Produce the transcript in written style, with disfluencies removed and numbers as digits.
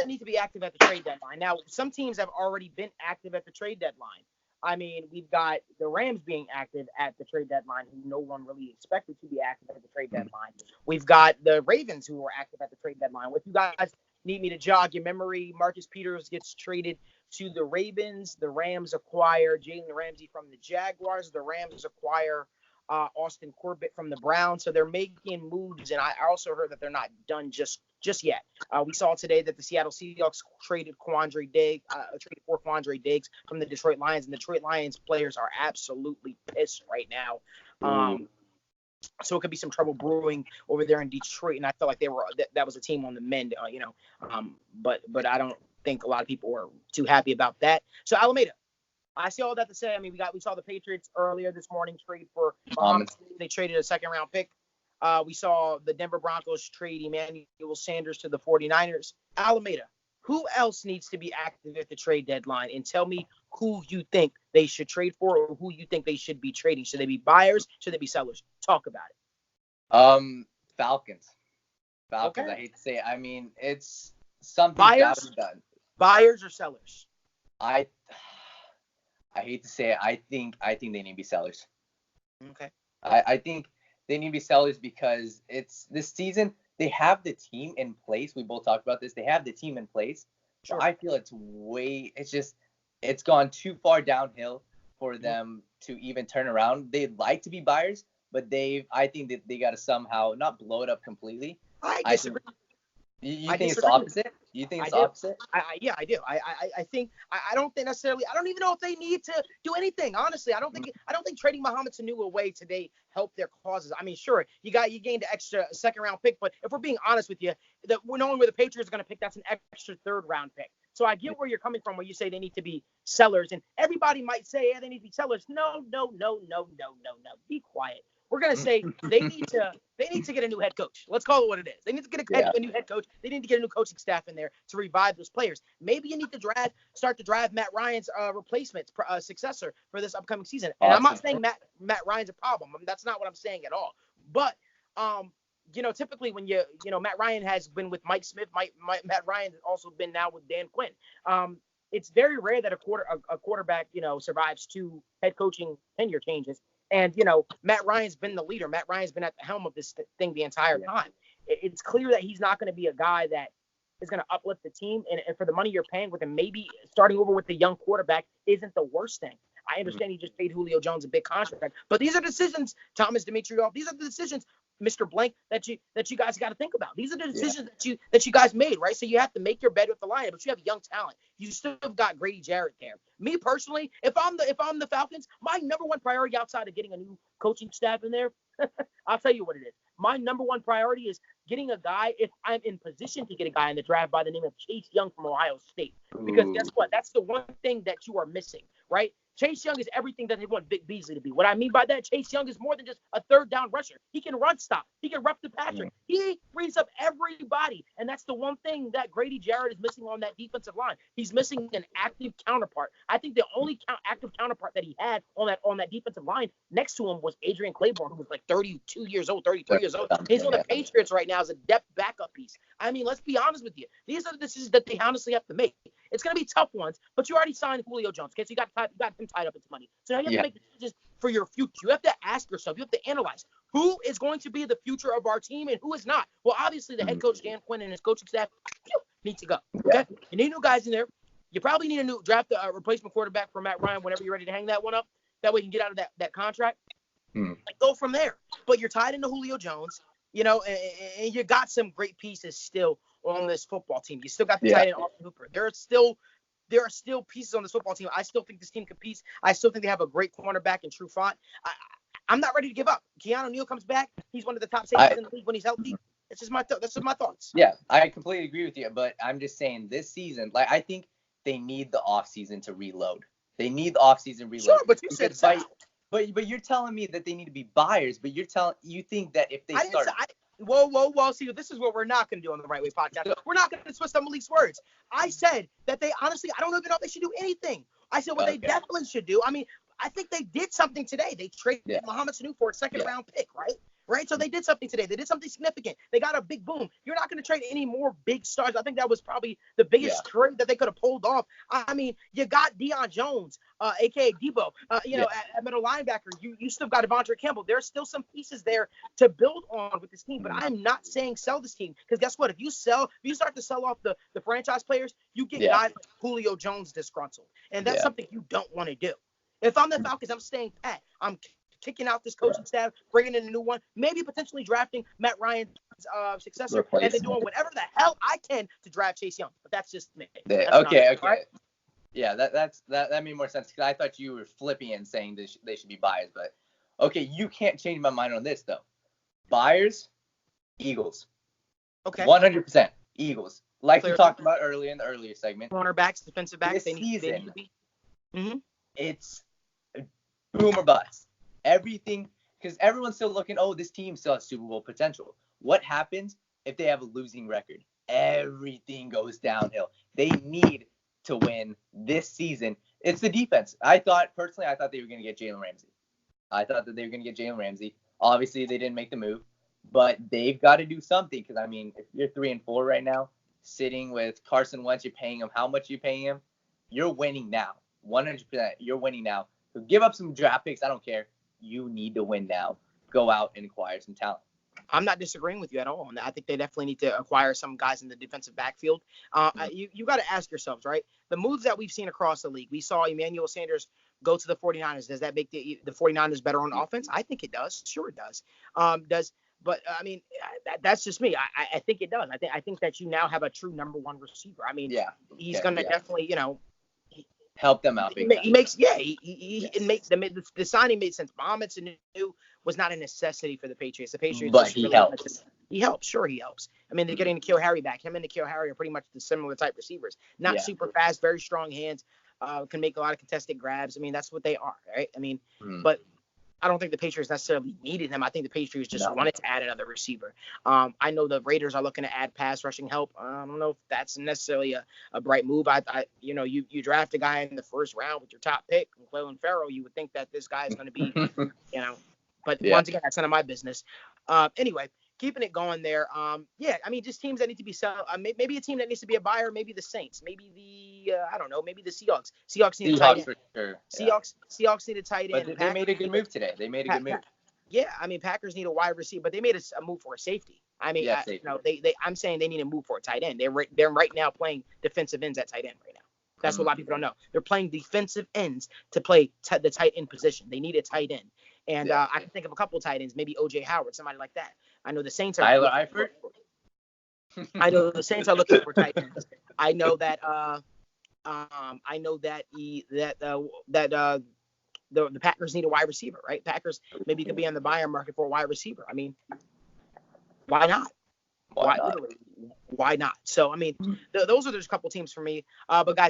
that need to be active at the trade deadline. Now, some teams have already been active at the trade deadline. I mean, we've got the Rams being active at the trade deadline, who no one really expected to be active at the trade deadline. We've got the Ravens, who were active at the trade deadline. If you guys need me to jog your memory, Marcus Peters gets traded to the Ravens. The Rams acquire Jalen Ramsey from the Jaguars. The Rams acquire Austin Corbett from the Browns. So they're making moves, and I also heard that they're not done just yet. We saw today that the Seattle Seahawks traded for Quandre Diggs from the Detroit Lions, and the Detroit Lions players are absolutely pissed right now. So it could be some trouble brewing over there in Detroit, and I felt like that was a team on the mend, but I don't think a lot of people were too happy about that. So Alameda, I see all that to say. I mean, we saw the Patriots earlier this morning trade for Muhammad. They traded a second-round pick. We saw the Denver Broncos trade Emmanuel Sanders to the 49ers. Alameda, who else needs to be active at the trade deadline? And tell me who you think they should trade for, or who you think they should be trading. Should they be buyers? Should they be sellers? Talk about it. Falcons. Okay. I hate to say it. I mean, it's something that was done. Buyers or sellers? I hate to say it. I think they need to be sellers. Okay. I think they need to be sellers because it's this season. They have the team in place. We both talked about this. They have the team in place. Sure. So I feel it's gone too far downhill for them to even turn around. They'd like to be buyers, but I think that they got to somehow not blow it up completely. I disagree. You think it's the opposite? You think it's the opposite? Yeah, I do. I think I don't think necessarily. I don't even know if they need to do anything. Honestly, I don't think trading Mohamed Sanu away today helped their causes. I mean, sure, you gained an extra second-round pick, but if we're being honest with you, that we're knowing where the Patriots are going to pick, that's an extra third-round pick. So I get where you're coming from when you say they need to be sellers, and everybody might say, yeah, they need to be sellers. No. Be quiet. We're gonna say they need to get a new head coach. Let's call it what it is. They need to get a new head coach. They need to get a new coaching staff in there to revive those players. Maybe you need to start to drive Matt Ryan's replacement successor for this upcoming season. And I'm not saying Matt Ryan's a problem. I mean, that's not what I'm saying at all. But typically when Matt Ryan has been with Mike Smith. Matt Ryan has also been now with Dan Quinn. It's very rare that a quarterback survives 2 head coaching tenure changes. And, Matt Ryan's been the leader. Matt Ryan's been at the helm of this thing the entire time. It's clear that he's not going to be a guy that is going to uplift the team. And for the money you're paying with him, maybe starting over with the young quarterback isn't the worst thing. I understand he just paid Julio Jones a big contract. But these are decisions, Thomas Dimitriov, these are the decisions, Mr. Blank, that you guys got to think about. These are the decisions that you guys made, right? So you have to make your bed with the lion, but you have young talent. You still have got Grady Jarrett there. Me personally, if I'm the Falcons, my number one priority outside of getting a new coaching staff in there, I'll tell you what it is. My number one priority is getting a guy, if I'm in position to get a guy in the draft, by the name of Chase Young from Ohio State. Because guess what? That's the one thing that you are missing, right? Chase Young is everything that they want Vic Beasley to be. What I mean by that, Chase Young is more than just a third down rusher. He can run stop. He can rough the passer. He frees up everybody. And that's the one thing that Grady Jarrett is missing on that defensive line. He's missing an active counterpart. I think the only active counterpart that he had on that defensive line next to him was Adrian Claiborne, who was like 32 years old, 33 years old. He's on the Patriots right now as a depth backup piece. I mean, let's be honest with you. These are the decisions that they honestly have to make. It's going to be tough ones, but you already signed Julio Jones. Okay, so you got him tied up into money. So now you have to make decisions for your future. You have to ask yourself. You have to analyze who is going to be the future of our team and who is not. Well, obviously the head coach Dan Quinn and his coaching staff need to go. Okay, you need new guys in there. You probably need a draft a replacement quarterback for Matt Ryan whenever you're ready to hang that one up. That way you can get out of that contract and go from there. But you're tied into Julio Jones, and you got some great pieces still on this football team. You still got the tight end Austin Hooper. There are still pieces on this football team. I still think this team competes. I still think they have a great cornerback in True Font. I'm not ready to give up. Keanu Neal comes back. He's one of the top safeties in the league when he's healthy. It's just my thoughts. Yeah, I completely agree with you. But I'm just saying this season, I think they need the offseason to reload. They need the offseason reload. Sure, but you said so. But you're telling me that they need to be buyers. But you think that if they start. Whoa. See, this is what we're not going to do on the Wrightway Podcast. We're not going to twist up Malik's words. I said that they honestly, I don't even know if they should do anything. I said what they definitely should do. I mean, I think they did something today. They traded Mohamed Sanu for a second-round pick, right? right? So they did something today. They did something significant. They got a big boom. You're not going to trade any more big stars. I think that was probably the biggest trade that they could have pulled off. I mean, you got Deion Jones, a.k.a. Debo, at middle linebacker. You still got Devontae Campbell. There's still some pieces there to build on with this team, but I'm not saying sell this team, because guess what? If you start to sell off the franchise players, you get guys like Julio Jones disgruntled, and that's something you don't want to do. If I'm the Falcons, I'm staying pat. I'm kicking out this coaching staff, bringing in a new one, maybe potentially drafting Matt Ryan's successor, and then doing whatever the hell I can to draft Chase Young. But that's just me. Okay. Right? Yeah, that made more sense, because I thought you were flipping and saying they should be buyers. But okay, you can't change my mind on this though. Buyers, Eagles. Okay. 100% Eagles. Like we talked about earlier in the earlier segment. Cornerbacks, defensive backs, they need to be. Mm-hmm. It's boom or bust. Everything, because everyone's still looking, this team still has Super Bowl potential. What happens if they have a losing record? Everything goes downhill. They need to win this season. It's the defense. I thought they were going to get Jalen Ramsey. Obviously, they didn't make the move, but they've got to do something, because, I mean, if you're 3-4 right now, sitting with Carson Wentz, you're paying him how much you're paying him, you're winning now. 100%, you're winning now. So give up some draft picks. I don't care. You need to win now. Go out and acquire some talent. I'm not disagreeing with you at all. I think they definitely need to acquire some guys in the defensive backfield. You got to ask yourselves, right? The moves that we've seen across the league. We saw Emmanuel Sanders go to the 49ers. Does that make the 49ers better on offense? I think it does. Sure it does. But I mean, that's just me. I think it does. I think that you now have a true number one receiver. I mean, he's going to definitely, help them out. The signing made sense. Mohamed Sanu was not a necessity for the Patriots. The Patriots, but he helps. He helps. Sure, he helps. I mean, they're getting N'Keal Harry back. Him and N'Keal Harry are pretty much the similar type receivers. Not super fast, very strong hands. Can make a lot of contested grabs. I mean, that's what they are, right? I mean, but I don't think the Patriots necessarily needed him. I think the Patriots just wanted to add another receiver. I know the Raiders are looking to add pass rushing help. I don't know if that's necessarily a bright move. You draft a guy in the first round with your top pick, Clelin Ferrell. You would think that this guy is going to be, But once again, that's none of my business. Anyway, keeping it going there. I mean, just teams that need to be sell. Maybe a team that needs to be a buyer. Maybe the Saints. Maybe maybe the Seahawks. Seahawks need a tight end. For sure. Seahawks need a tight end. But they made a good move today. Yeah, I mean, Packers need a wide receiver, but they made a move for a safety. I mean, I'm saying they need to move for a tight end. They're right now playing defensive ends at tight end right now. That's what a lot of people don't know. They're playing defensive ends to play the tight end position. They need a tight end. And I can think of a couple of tight ends, maybe O.J. Howard, somebody like that. I know the Saints are. Tyler Eifert. I know the Saints are looking for tight ends. I know that. The Packers need a wide receiver, right? Packers maybe could be on the buyer market for a wide receiver. I mean, why not? Why not? So I mean, those are just a couple teams for me. But guys,